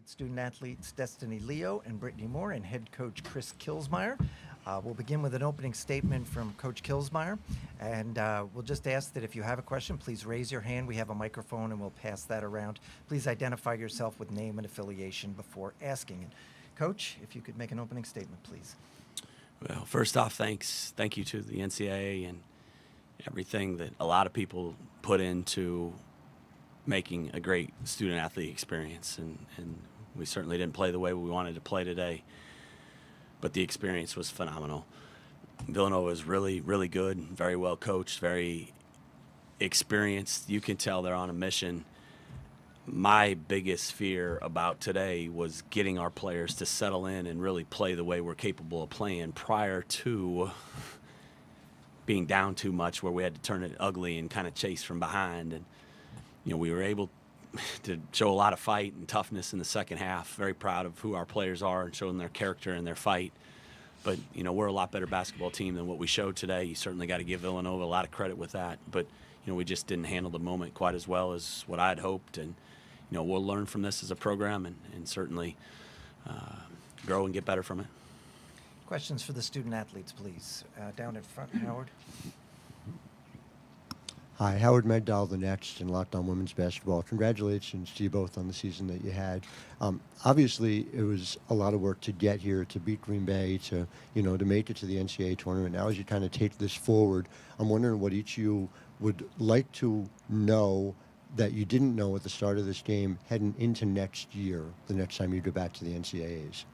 student athletes Destiny Leo and Brittany Moore and head coach Chris Kilsmeyer. We'll begin with an opening statement from Coach Kilsmeyer, and we'll just ask that if you have a question, please raise your hand. We have a microphone, and we'll pass that around. Please identify yourself with name and affiliation before asking it. Coach, if you could make an opening statement, please. Well, first off, thank you to the NCAA and everything that a lot of people put into making a great student-athlete experience, and we certainly didn't play the way we wanted to play today, but the experience was phenomenal. Villanova is really, really good, very well coached, very experienced. You can tell they're on a mission. My biggest fear about today was getting our players to settle in and really play the way we're capable of playing prior to being down too much where we had to turn it ugly and kind of chase from behind. And we were able to show a lot of fight and toughness in the second half. Very proud of who our players are and showing their character and their fight. But, we're a lot better basketball team than what we showed today. You certainly got to give Villanova a lot of credit with that. But, we just didn't handle the moment quite as well as what I had hoped. And, we'll learn from this as a program and certainly grow and get better from it. Questions for the student athletes, please. Down in front, Howard. Hi, Howard Megdal, the Next, and Locked On Women's Basketball. Congratulations to you both on the season that you had. Obviously, it was a lot of work to get here, to beat Green Bay, to make it to the NCAA tournament. Now, as you kind of take this forward, I'm wondering what each of you would like to know that you didn't know at the start of this game heading into next year, the next time you go back to the NCAAs.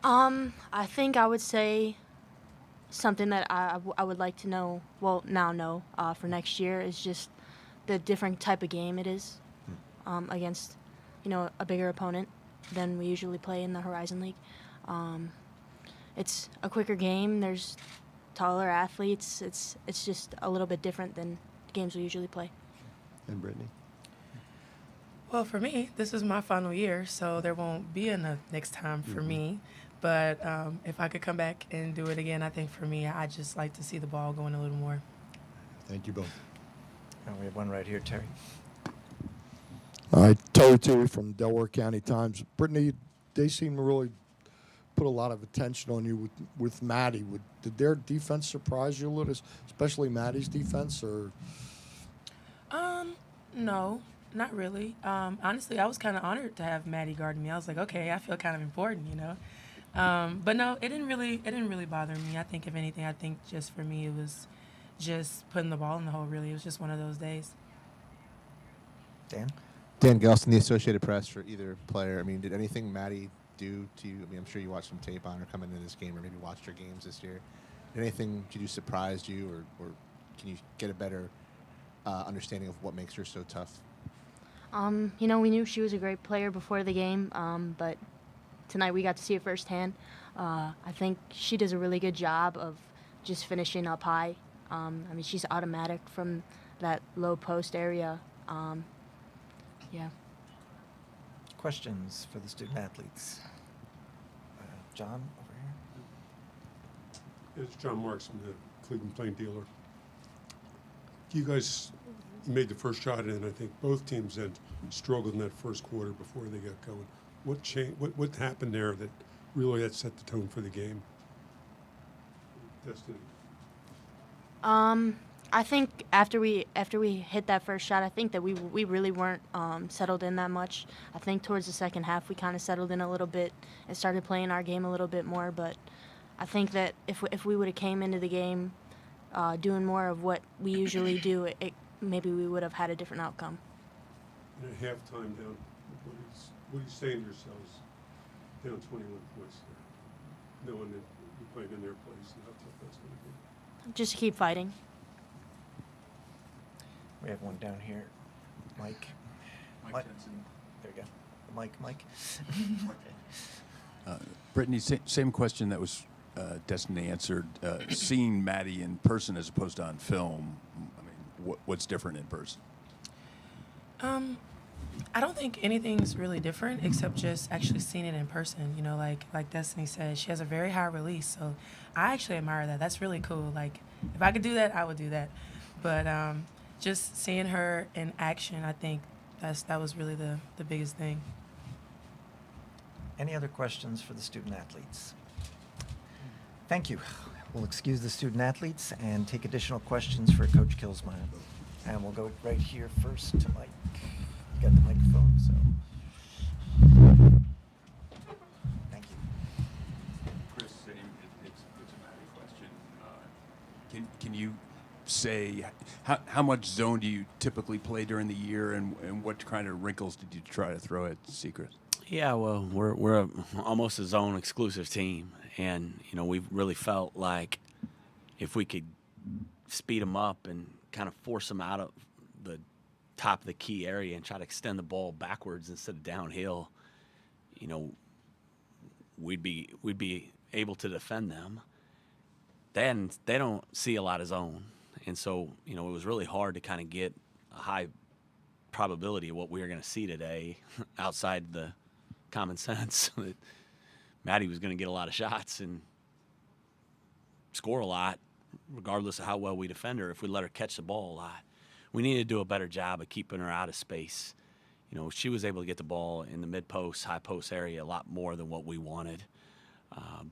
I think I would say something that I would like to know, for next year is just the different type of game it is against, a bigger opponent than we usually play in the Horizon League. It's a quicker game. There's taller athletes. It's just a little bit different than the games we usually play. And Brittany? Well, for me, this is my final year, so there won't be a next time for me. But if I could come back and do it again, I think for me, I'd just like to see the ball going a little more. Thank you both. And we have one right here, Terry. Terry Tui from Delaware County Times. Brittany, they seem to really put a lot of attention on you with Maddie. Did their defense surprise you a little, especially Maddie's defense? Or No, not really. Honestly, I was kind of honored to have Maddie guarding me. I was like, okay, I feel kind of important, But no, it didn't really bother me. I think if anything, just for me, it was just putting the ball in the hole. Really, it was just one of those days. Dan? Dan Gelston, the Associated Press, for either player. Did anything Maddie do to you? I'm sure you watched some tape on her coming into this game, or maybe watched her games this year. Did anything she do surprised you, or can you get a better understanding of what makes her so tough? We knew she was a great player before the game, but tonight we got to see it firsthand. I think she does a really good job of just finishing up high. She's automatic from that low post area. Yeah. Questions for the student athletes? John, over here. It's John Marks from the Cleveland Plain Dealer. You guys made the first shot, and I think both teams had struggled in that first quarter before they got going. What changed? What happened there that really had set the tone for the game? Destiny. I think after we hit that first shot, I think that we really weren't settled in that much. I think towards the second half we kind of settled in a little bit and started playing our game a little bit more. But I think that if we would have came into the game doing more of what we usually do, maybe we would have had a different outcome. And at halftime down, what are you saying to yourselves down 21 points there, knowing that you're playing in their place and how tough that's going to be? Just keep fighting. We have one down here. Mike. Mike Jensen. There you go. Mike. Brittany, same question that was Destiny answered. Seeing Maddie in person as opposed to on film, what's different in person? I don't think anything's really different except just actually seeing it in person. Like Destiny said, she has a very high release, so I actually admire that. That's really cool. Like, if I could do that, I would do that. But just seeing her in action, I think that was really the biggest thing. Any other questions for the student athletes? Thank you. We'll excuse the student athletes and take additional questions for Coach Kilsmeyer. And we'll go right here first to Mike. You got the microphone, so. Thank you. Chris, it's a Maddie question. Can you say how much zone do you typically play during the year, and what kind of wrinkles did you try to throw at Secret? Yeah, well, we're almost a zone exclusive team, and we've really felt like if we could speed them up and kind of force them out of the top of the key area and try to extend the ball backwards instead of downhill, we'd be able to defend them. Then they don't see a lot of zone, and so it was really hard to kind of get a high probability of what we were going to see today outside the common sense that Maddie was going to get a lot of shots and score a lot, regardless of how well we defend her if we let her catch the ball a lot. We need to do a better job of keeping her out of space. She was able to get the ball in the mid-post, high-post area a lot more than what we wanted.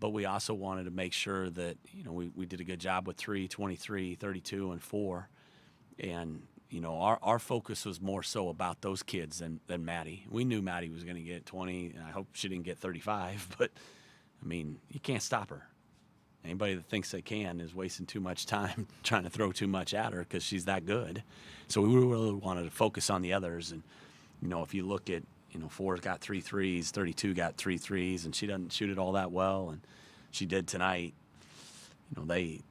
But we also wanted to make sure that, we did a good job with 3, 23, 32, and 4. And, our focus was more so about those kids than Maddie. We knew Maddie was going to get 20, and I hope she didn't get 35. But, you can't stop her. Anybody that thinks they can is wasting too much time trying to throw too much at her because she's that good. So we really wanted to focus on the others. And, if you look at, 4's got 3 threes, 32 got 3 threes, and she doesn't shoot it all that well. And she did tonight. They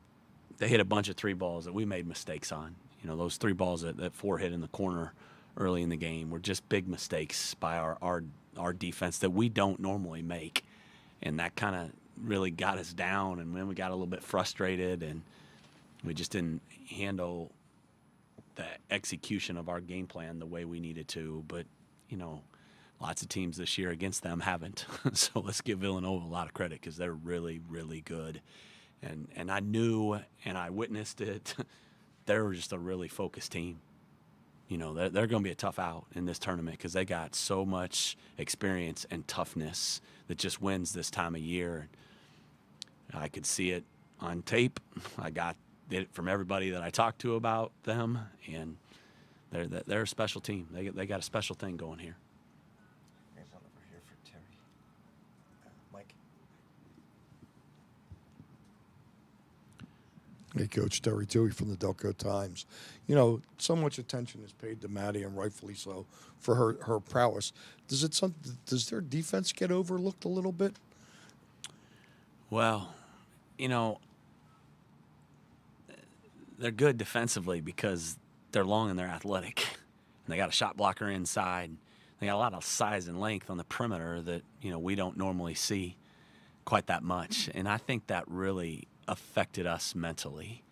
hit a bunch of 3 balls that we made mistakes on. Those 3 balls that 4 hit in the corner early in the game were just big mistakes by our defense that we don't normally make. And that kind of really got us down, and then we got a little bit frustrated, and we just didn't handle the execution of our game plan the way we needed to. But, lots of teams this year against them haven't. So let's give Villanova a lot of credit because they're really, really good. And I knew, and I witnessed it, they were just a really focused team. They're going to be a tough out in this tournament because they got so much experience and toughness that just wins this time of year. I could see it on tape. I got it from everybody that I talked to about them, and they're a special team. They got a special thing going here. There's one over here for Terry. Mike. Hey, Coach, Terry Toohey from the Delco Times. So much attention is paid to Maddie, and rightfully so, for her prowess. Does their defense get overlooked a little bit? Well, they're good defensively because they're long and they're athletic. And they got a shot blocker inside. They got a lot of size and length on the perimeter that, we don't normally see quite that much. And I think that really affected us mentally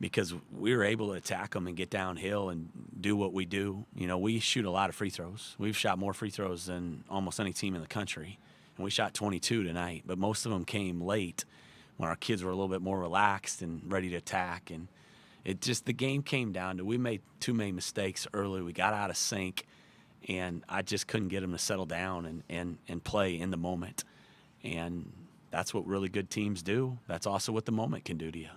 because we were able to attack them and get downhill and do what we do. We shoot a lot of free throws. We've shot more free throws than almost any team in the country. And we shot 22 tonight, but most of them came late when our kids were a little bit more relaxed and ready to attack. And the game came down to we made too many mistakes early. We got out of sync, and I just couldn't get them to settle down and play in the moment. And that's what really good teams do. That's also what the moment can do to you.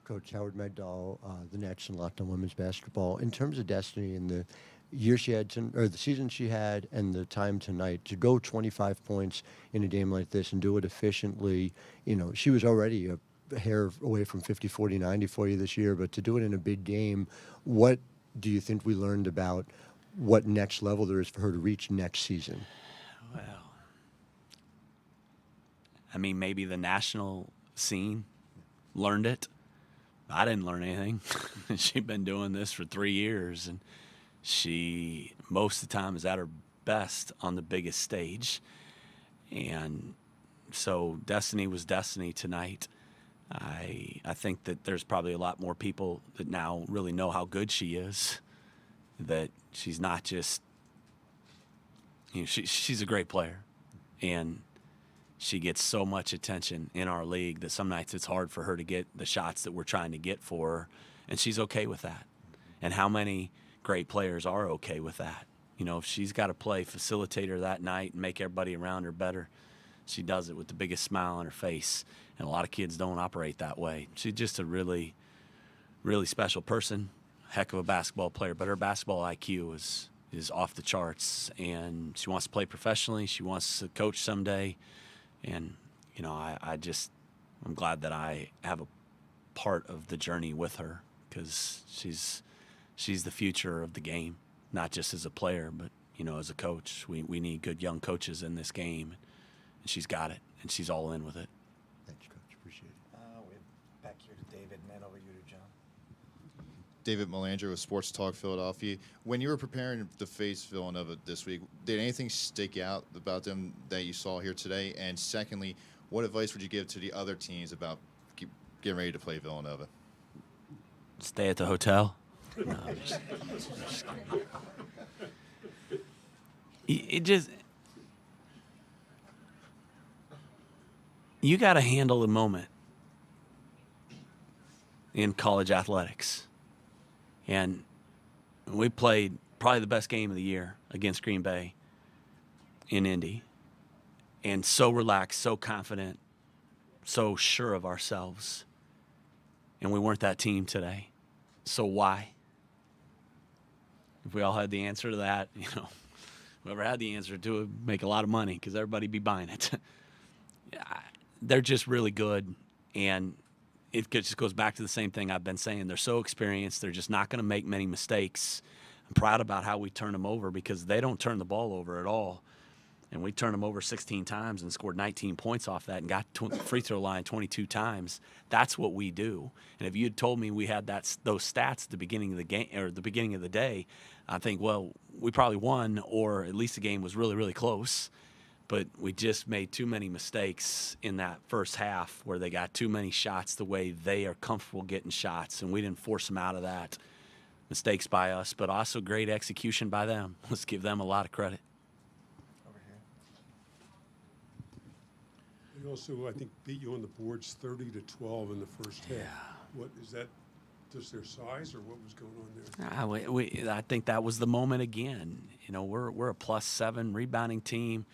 Coach Howard Megdal, the Nets and Locked On Women's Basketball. In terms of Destiny and the year she had, or the season she had, and the time tonight to go 25 points in a game like this and do it efficiently, she was already a hair away from 50, 40, 90 for you this year, but to do it in a big game, what do you think we learned about what next level there is for her to reach next season? Well, maybe the national scene learned it. I didn't learn anything. She'd been doing this for 3 years, and she most of the time is at her best on the biggest stage. And so Destiny was Destiny tonight. I think that there's probably a lot more people that now really know how good she is, that she's not just, she's a great player, and she gets so much attention in our league that some nights it's hard for her to get the shots that we're trying to get for her, and she's okay with that. And how many great players are okay with that? You know, if she's got to play facilitator that night and make everybody around her better, she does it with the biggest smile on her face. And a lot of kids don't operate that way. She's just a really, really special person, heck of a basketball player. But her basketball IQ is off the charts. And she wants to play professionally. She wants to coach someday. And, you know, I'm glad that I have a part of the journey with her, because she's the future of the game, not just as a player, but, you know, as a coach. We need good young coaches in this game, and she's got it, and she's all in with it. Thanks, Coach. Appreciate it. We're back here to David, and then over you to John. David Melanger with Sports Talk Philadelphia. When you were preparing to face Villanova this week, did anything stick out about them that you saw here today? And secondly, what advice would you give to the other teams about getting ready to play Villanova? Stay at the hotel. No, you got to handle the moment in college athletics. And we played probably the best game of the year against Green Bay in Indy. And so relaxed, so confident, so sure of ourselves. And we weren't that team today. So why? If we all had the answer to that, you know, whoever had the answer to it would make a lot of money, because everybody would be buying it. They're just really good. And it just goes back to the same thing I've been saying. They're so experienced. They're just not going to make many mistakes. I'm proud about how we turn them over, because they don't turn the ball over at all. And we turned them over 16 times and scored 19 points off that and got free throw line 22 times. That's what we do. And if you had told me we had those stats at the beginning of the game or the beginning of the day, I think, well, we probably won, or at least the game was really, really close. But we just made too many mistakes in that first half, where they got too many shots the way they are comfortable getting shots, and we didn't force them out of that. Mistakes by us, but also great execution by them. Let's give them a lot of credit. They also, I think, beat you on the boards 30-12 in the first half. What is that? Just their size, or what was going on there? I think that was the moment again. You know, we're a +7 rebounding team.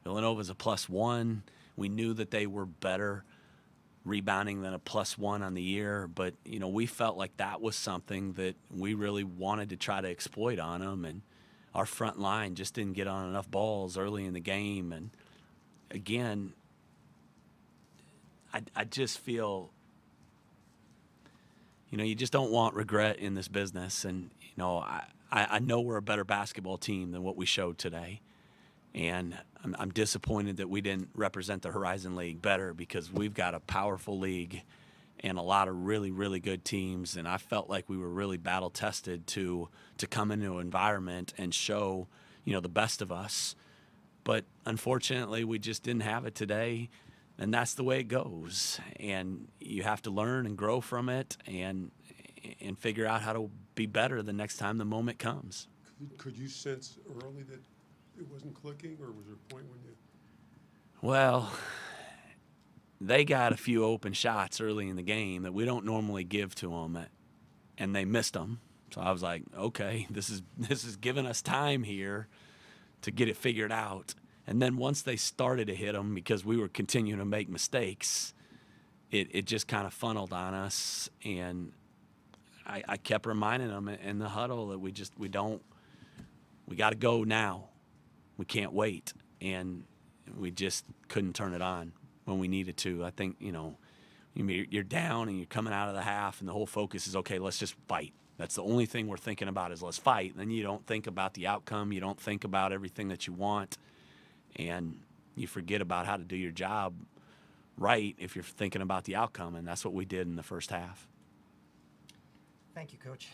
Villanova's a +1. We knew that they were better rebounding than a +1 on the year, but you know, we felt like that was something that we really wanted to try to exploit on them. And our front line just didn't get on enough balls early in the game. And again, I just feel, you know, you just don't want regret in this business. And, you know, I know we're a better basketball team than what we showed today. And I'm disappointed that we didn't represent the Horizon League better, because we've got a powerful league and a lot of really, really good teams. And I felt like we were really battle-tested to come into an environment and show, you know, the best of us. But unfortunately, we just didn't have it today. And that's the way it goes. And you have to learn and grow from it and figure out how to be better the next time the moment comes. Could you sense early that it wasn't clicking, or was there a point when you... Well, they got a few open shots early in the game that we don't normally give to them, and they missed them. So I was like, okay, this is giving us time here to get it figured out. And then once they started to hit them, because we were continuing to make mistakes, it just kind of funneled on us. And I kept reminding them in the huddle that we got to go now. We can't wait. And we just couldn't turn it on when we needed to. I think, you know, you're down and you're coming out of the half, and the whole focus is, okay, let's just fight. That's the only thing we're thinking about, is let's fight. And then you don't think about the outcome. You don't think about everything that you want. And you forget about how to do your job right if you're thinking about the outcome. And that's what we did in the first half. Thank you, Coach.